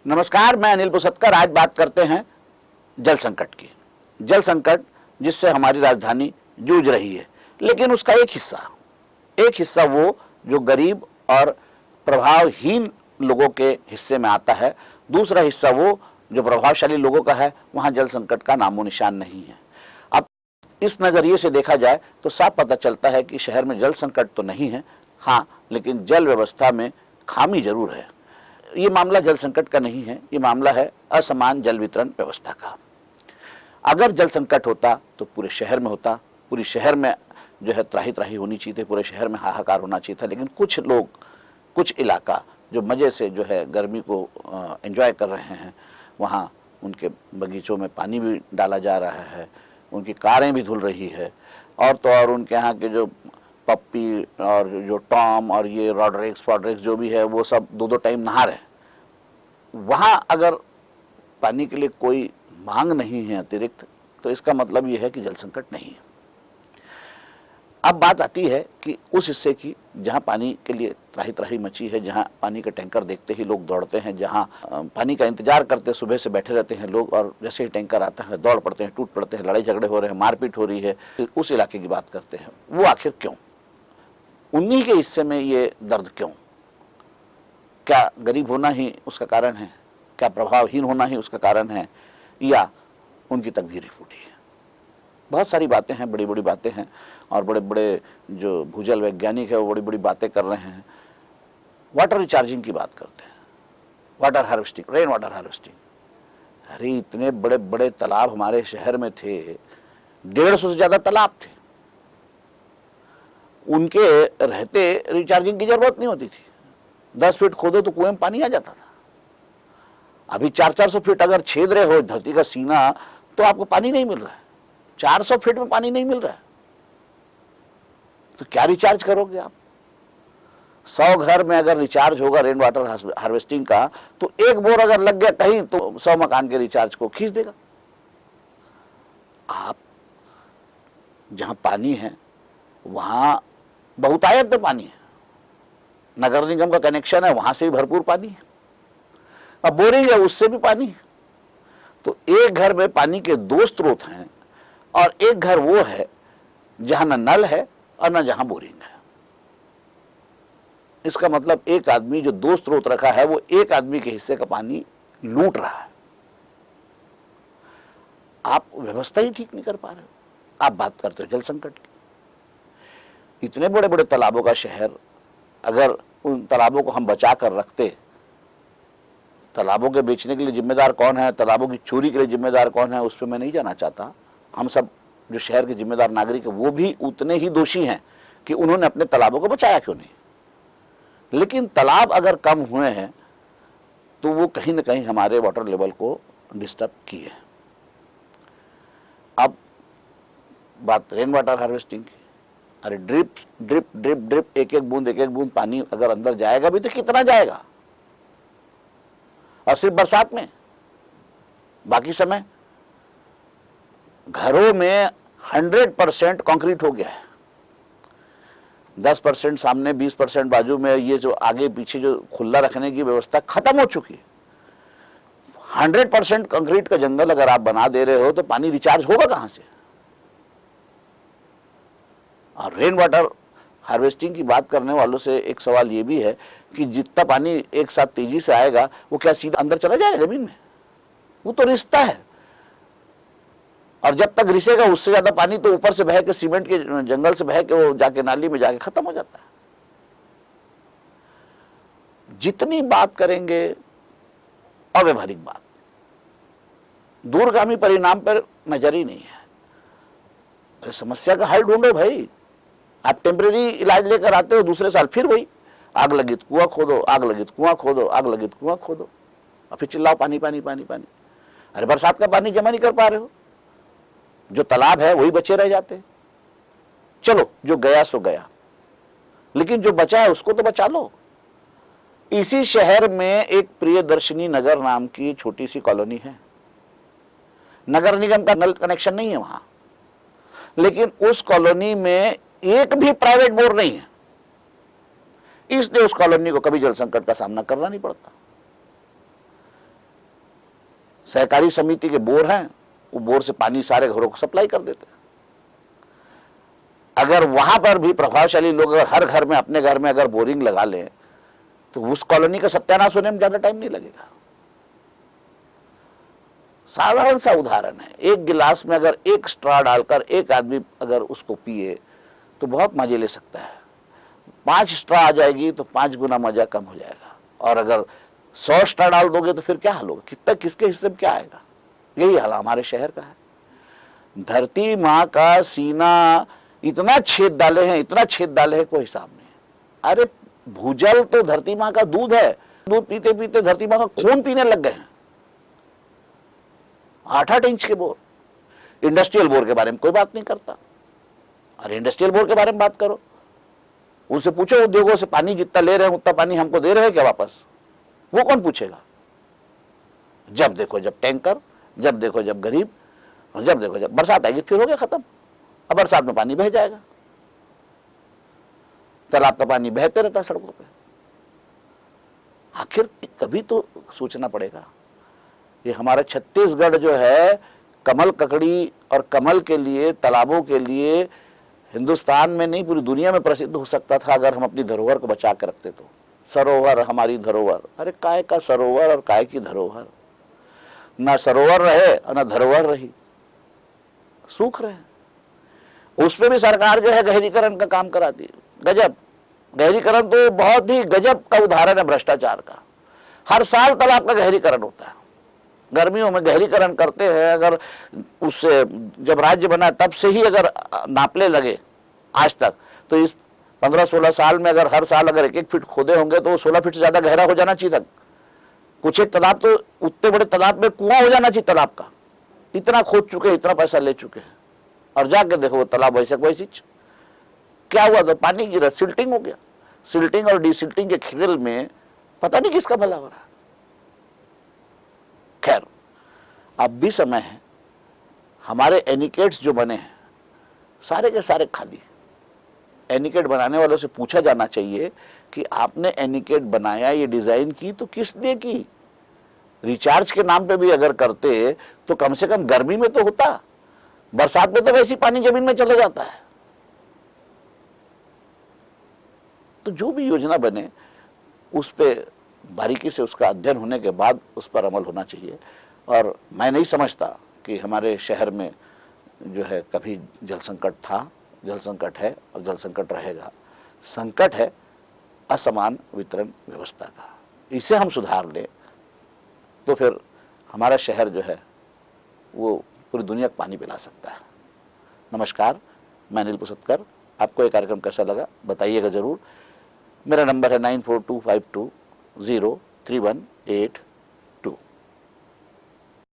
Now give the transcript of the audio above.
नमस्कार, मैं अनिल पुसतकर। आज बात करते हैं जल संकट की। जल संकट जिससे हमारी राजधानी जूझ रही है, लेकिन उसका एक हिस्सा वो जो गरीब और प्रभावहीन लोगों के हिस्से में आता है, दूसरा हिस्सा वो जो प्रभावशाली लोगों का है। वहां जल संकट का नामो निशान नहीं है। अब इस नजरिए से देखा जाए तो साफ पता चलता है कि शहर में जल संकट तो नहीं है, हाँ, लेकिन जल व्यवस्था में खामी जरूर है। ये मामला जल संकट का नहीं है, ये मामला है असमान जल वितरण व्यवस्था का। अगर जल संकट होता तो पूरे शहर में होता, पूरे शहर में जो है त्राही त्राही होनी चाहिए थी, पूरे शहर में हाहाकार होना चाहिए था। लेकिन कुछ लोग, कुछ इलाका जो मजे से जो है गर्मी को एंजॉय कर रहे हैं, वहां उनके बगीचों में पानी भी डाला जा रहा है, उनकी कारें भी धुल रही है, और तो और उनके यहाँ के जो पप्पी और जो टॉम और ये रॉड्रिक्स जो भी है, वो सब दो दो टाइम नहा रहे। वहां अगर पानी के लिए कोई मांग नहीं है अतिरिक्त, तो इसका मतलब यह है कि जल संकट नहीं है। अब बात आती है कि उस हिस्से की जहां पानी के लिए त्राही त्राही मची है, जहां पानी का टैंकर देखते ही लोग दौड़ते हैं, जहां पानी का इंतजार करते सुबह से बैठे रहते हैं लोग, और जैसे ही टैंकर आता है दौड़ पड़ते हैं, टूट पड़ते हैं, लड़ाई झगड़े हो रहे हैं, मारपीट हो रही है। उस इलाके की बात करते हैं। वो आखिर क्यों? उन्हीं के हिस्से में ये दर्द क्यों? क्या गरीब होना ही उसका कारण है? क्या प्रभावहीन होना ही उसका कारण है? या उनकी तकदीरें फूटी है? बहुत सारी बातें हैं, बड़ी बड़ी बातें हैं, और बड़े बड़े जो भूजल वैज्ञानिक है वो बड़ी बड़ी बातें कर रहे हैं। वाटर रिचार्जिंग की बात करते हैं, water harvesting, rain water harvesting. अरे इतने बड़े बड़े तालाब हमारे शहर में थे, 150 से ज्यादा तालाब थे, उनके रहते रिचार्जिंग की जरूरत नहीं होती थी। 10 फीट खोदो तो कुएं में पानी आ जाता था। अभी 400-400 फीट अगर छेद रहे हो धरती का सीना, तो आपको पानी नहीं मिल रहा है। 400 फीट में पानी नहीं मिल रहा है, तो क्या रिचार्ज करोगे आप? 100 घर में अगर रिचार्ज होगा रेन वाटर हार्वेस्टिंग का, तो एक बोर अगर लग गया कहीं, तो 100 मकान के रिचार्ज को खींच देगा। आप जहां पानी है वहां बहुतायत में पानी है, नगर निगम का कनेक्शन है, वहां से भी भरपूर पानी है। अब बोरिंग है, उससे भी पानी है। तो एक घर में पानी के 2 स्रोत हैं, और एक घर वो है जहां न नल है और न जहां बोरिंग है। इसका मतलब एक आदमी जो 2 स्रोत रखा है, वो एक आदमी के हिस्से का पानी लूट रहा है। आप व्यवस्था ही ठीक नहीं कर पा रहे हो। आप बात करते हो जल संकट की। इतने बड़े बड़े तालाबों का शहर, अगर उन तालाबों को हम बचा कर रखते, तालाबों के बेचने के लिए जिम्मेदार कौन है, तालाबों की चोरी के लिए जिम्मेदार कौन है, उस पर मैं नहीं जाना चाहता। हम सब जो शहर के जिम्मेदार नागरिक है, वो भी उतने ही दोषी हैं कि उन्होंने अपने तालाबों को बचाया क्यों नहीं। लेकिन तालाब अगर कम हुए हैं, तो वो कहीं ना कहीं हमारे वाटर लेवल को डिस्टर्ब किए। अब बात रेन वाटर हार्वेस्टिंग की। अरे ड्रिप ड्रिप ड्रिप ड्रिप, एक एक बूंद पानी अगर अंदर जाएगा भी तो कितना जाएगा? और सिर्फ बरसात में, बाकी समय घरों में 100% कंक्रीट हो गया है। 10% सामने, 20% बाजू में, ये जो आगे पीछे जो खुला रखने की व्यवस्था खत्म हो चुकी है। 100% कंक्रीट का जंगल अगर आप बना दे रहे हो, तो पानी रिचार्ज होगा कहां से? और रेन वाटर हार्वेस्टिंग की बात करने वालों से एक सवाल यह भी है कि जितना पानी एक साथ तेजी से आएगा, वो क्या सीधा अंदर चला जाएगा जमीन में? वो तो रिसता है, और जब तक रिसेगा उससे ज्यादा पानी तो ऊपर से बह के, सीमेंट के जंगल से बह के वो जाके नाली में जाके खत्म हो जाता है। जितनी बात करेंगे अव्यवहारिक बात, दूरगामी परिणाम पर नजर ही नहीं है। तो समस्या का हल ढूंढो भाई। आप टेम्परेरी इलाज लेकर आते हो, दूसरे साल फिर वही, आग लगी तो कुआं खोदो, आग लगी तो कुआं खोदो, आग लगी तो कुआं खोदो, और फिर चिल्लाओ पानी पानी पानी पानी। अरे बरसात का पानी जमा नहीं कर पा रहे हो, जो तालाब है वही बचे रह जाते। चलो जो गया सो गया, लेकिन जो बचा है उसको तो बचा लो। इसी शहर में एक प्रियदर्शनी नगर नाम की छोटी सी कॉलोनी है। नगर निगम का नल कनेक्शन नहीं है वहां, लेकिन उस कॉलोनी में एक भी प्राइवेट बोर नहीं है, इसलिए उस कॉलोनी को कभी जल संकट का सामना करना नहीं पड़ता। सहकारी समिति के बोर हैं, वो बोर से पानी सारे घरों को सप्लाई कर देते हैं। अगर वहां पर भी प्रभावशाली लोग अगर हर घर में, अपने घर में अगर बोरिंग लगा लें तो उस कॉलोनी का सत्यानाश होने में ज्यादा टाइम नहीं लगेगा। साधारण सा उदाहरण है, एक गिलास में अगर एक स्ट्रॉ डालकर एक आदमी अगर उसको पिए तो बहुत मजे ले सकता है। 5 स्ट्रॉ आ जाएगी तो 5 गुना मजा कम हो जाएगा, और अगर 100 स्ट्रॉ डाल दोगे तो फिर क्या हाल होगा, कितना किसके हिस्से में क्या आएगा। यही हाल हमारे शहर का है। धरती माँ का सीना इतना छेद डाले हैं, इतना छेद डाले हैं, कोई हिसाब नहीं। अरे भूजल तो धरती माँ का दूध है, दूध पीते पीते धरती माँ का खून पीने लग गए हैं। 8-8 इंच के बोर। इंडस्ट्रियल बोर के बारे में कोई बात नहीं करता। अरे इंडस्ट्रियल बोर के बारे में बात करो, उनसे पूछो उद्योगों से पानी जितना ले रहे हैं उतना पानी हमको दे रहे हैं क्या वापस? वो कौन पूछेगा? जब देखो जब टैंकर, जब देखो जब गरीब, और जब देखो जब बरसात आएगी फिर हो गया खत्म। अब बरसात में पानी बह जाएगा, तालाब का पानी बहते रहता सड़कों पे। आखिर कभी तो सोचना पड़ेगा। ये हमारा छत्तीसगढ़ जो है कमल ककड़ी और कमल के लिए, तालाबों के लिए हिंदुस्तान में नहीं पूरी दुनिया में प्रसिद्ध हो सकता था अगर हम अपनी धरोहर को बचा के रखते तो। सरोवर हमारी धरोहर। अरे काय का सरोवर और काय की धरोहर? ना सरोवर रहे और ना धरोहर रही, सूख रहे हैं। उसमें भी सरकार जो है गहरीकरण का काम कराती है। गजब, गहरीकरण तो बहुत ही गजब का उदाहरण है भ्रष्टाचार का। हर साल तालाब का गहरीकरण होता है, गर्मियों में गहरीकरण करते हैं। अगर उससे जब राज्य बना तब से ही अगर नापने लगे आज तक, तो इस 15-16 साल में अगर हर साल अगर 1-1 फीट खोदे होंगे तो 16 फीट से ज्यादा गहरा हो जाना चाहिए था। कुछ एक तालाब तो उतने बड़े तालाब में कुआं हो जाना चाहिए तालाब का। इतना खोद चुके, इतना पैसा ले चुके हैं, और जाके देखो वो तालाब वैसे वैसी। क्या हुआ था? पानी गिरा, सिल्टिंग हो गया। सिल्टिंग और डिसिल्टिंग के खेल में पता नहीं किसका भला हो रहा है। खैर, अब भी समय है। हमारे एनिकेट्स जो बने हैं सारे के सारे खाली। एनिकेट बनाने वालों से पूछा जाना चाहिए कि आपने एनिकेट बनाया, ये डिजाइन की तो किसने की? रिचार्ज के नाम पे भी अगर करते तो कम से कम गर्मी में तो होता। बरसात में तो वैसे पानी जमीन में चले जाता है। तो जो भी योजना बने उस पे बारीकी से उसका अध्ययन होने के बाद उस पर अमल होना चाहिए। और मैं नहीं समझता कि हमारे शहर में जो है कभी जल संकट था, जल संकट है और जल संकट रहेगा। संकट है असमान वितरण व्यवस्था का। इसे हम सुधार लें तो फिर हमारा शहर जो है वो पूरी दुनिया को पानी पिला सकता है। नमस्कार, मैं अनिल पुसतकर। आपको ये कार्यक्रम कैसा लगा बताइएगा जरूर। मेरा नंबर है 9425203188।